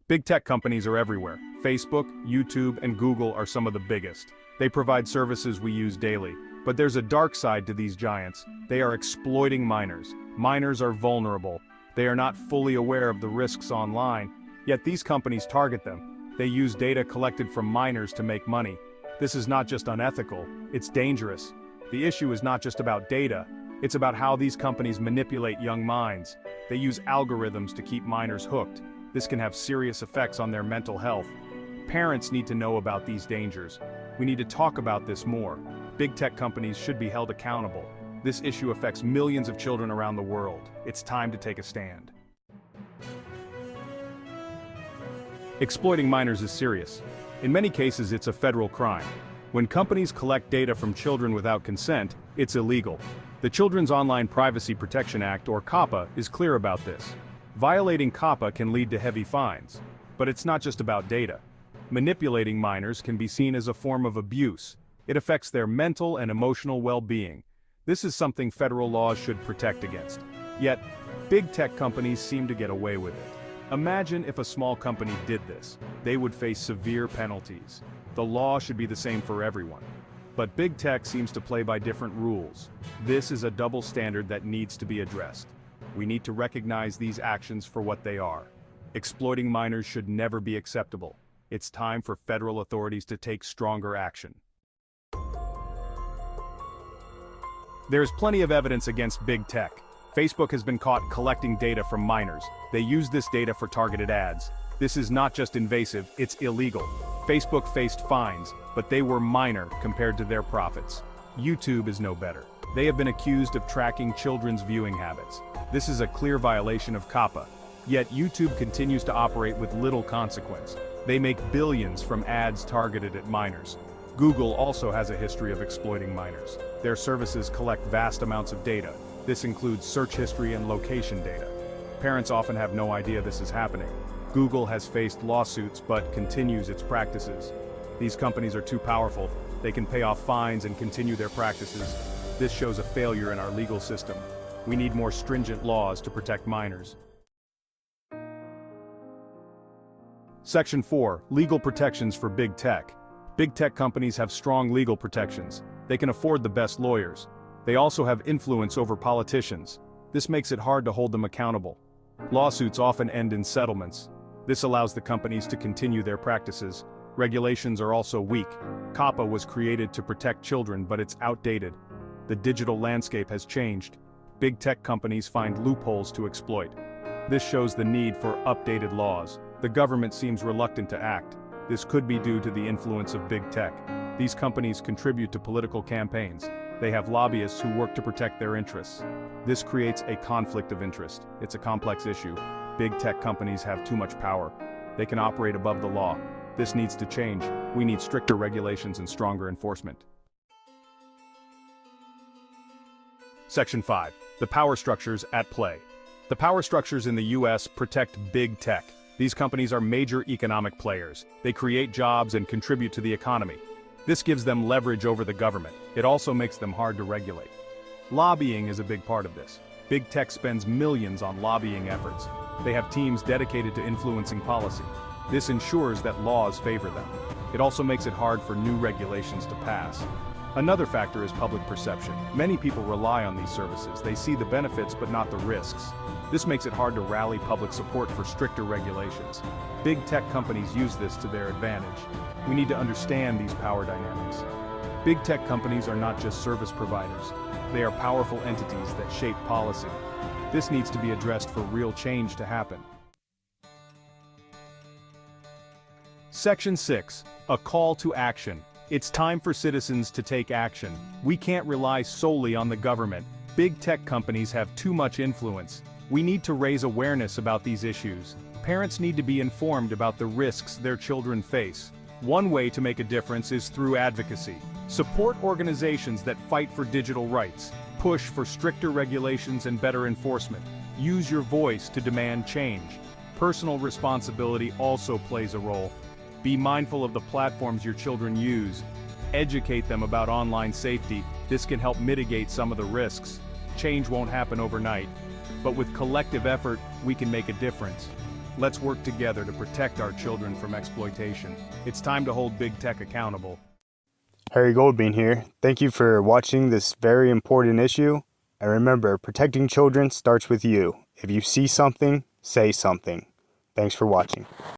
Big tech companies are everywhere. Facebook, YouTube, and Google are some of the biggest. They provide services we use daily. But there's a dark side to these giants. They are exploiting minors. Minors are vulnerable. They are not fully aware of the risks online, yet these companies target them. They use data collected from minors to make money. This is not just unethical, it's dangerous. The issue is not just about data, it's about how these companies manipulate young minds. They use algorithms to keep minors hooked. This can have serious effects on their mental health. Parents need to know about these dangers. We need to talk about this more. Big tech companies should be held accountable. This issue affects millions of children around the world. It's time to take a stand. Exploiting minors is serious. In many cases, it's a federal crime. When companies collect data from children without consent, it's illegal. The Children's Online Privacy Protection Act, or COPPA, is clear about this. Violating COPPA can lead to heavy fines. But it's not just about data. Manipulating minors can be seen as a form of abuse. It affects their mental and emotional well-being. This is something federal laws should protect against. Yet, big tech companies seem to get away with it. Imagine if a small company did this. They would face severe penalties. The law should be the same for everyone. But big tech seems to play by different rules. This is a double standard that needs to be addressed. We need to recognize these actions for what they are. Exploiting minors should never be acceptable. It's time for federal authorities to take stronger action. There's plenty of evidence against big tech. Facebook has been caught collecting data from minors. They use this data for targeted ads. This is not just invasive, it's illegal. Facebook faced fines, but they were minor compared to their profits. YouTube is no better. They have been accused of tracking children's viewing habits. This is a clear violation of COPPA. Yet YouTube continues to operate with little consequence. They make billions from ads targeted at minors. Google also has a history of exploiting minors. Their services collect vast amounts of data. This includes search history and location data. Parents often have no idea this is happening. Google has faced lawsuits but continues its practices. These companies are too powerful. They can pay off fines and continue their practices. This shows a failure in our legal system. We need more stringent laws to protect minors. Section 4. Legal protections for big tech. Big tech companies have strong legal protections. They can afford the best lawyers. They also have influence over politicians. This makes it hard to hold them accountable. Lawsuits often end in settlements. This allows the companies to continue their practices. Regulations are also weak. COPPA was created to protect children, but it's outdated. The digital landscape has changed. Big tech companies find loopholes to exploit. This shows the need for updated laws. The government seems reluctant to act. This could be due to the influence of big tech. These companies contribute to political campaigns. They have lobbyists who work to protect their interests. This creates a conflict of interest. It's a complex issue. Big tech companies have too much power. They can operate above the law. This needs to change. We need stricter regulations and stronger enforcement. Section 5. The power structures at play. The power structures in the US protect big tech. These companies are major economic players. They create jobs and contribute to the economy. This gives them leverage over the government. It also makes them hard to regulate. Lobbying is a big part of this. Big tech spends millions on lobbying efforts. They have teams dedicated to influencing policy. This ensures that laws favor them. It also makes it hard for new regulations to pass. Another factor is public perception. Many people rely on these services. They see the benefits but not the risks. This makes it hard to rally public support for stricter regulations. Big tech companies use this to their advantage. We need to understand these power dynamics. Big tech companies are not just service providers. They are powerful entities that shape policy. This needs to be addressed for real change to happen. Section 6. A call to action. It's time for citizens to take action. We can't rely solely on the government. Big tech companies have too much influence. We need to raise awareness about these issues. Parents need to be informed about the risks their children face. One way to make a difference is through advocacy. Support organizations that fight for digital rights. Push for stricter regulations and better enforcement. Use your voice to demand change. Personal responsibility also plays a role. Be mindful of the platforms your children use. Educate them about online safety. This can help mitigate some of the risks. Change won't happen overnight, but with collective effort, we can make a difference. Let's work together to protect our children from exploitation. It's time to hold big tech accountable. Harry Goldbean here. Thank you for watching this very important issue. And remember, protecting children starts with you. If you see something, say something. Thanks for watching.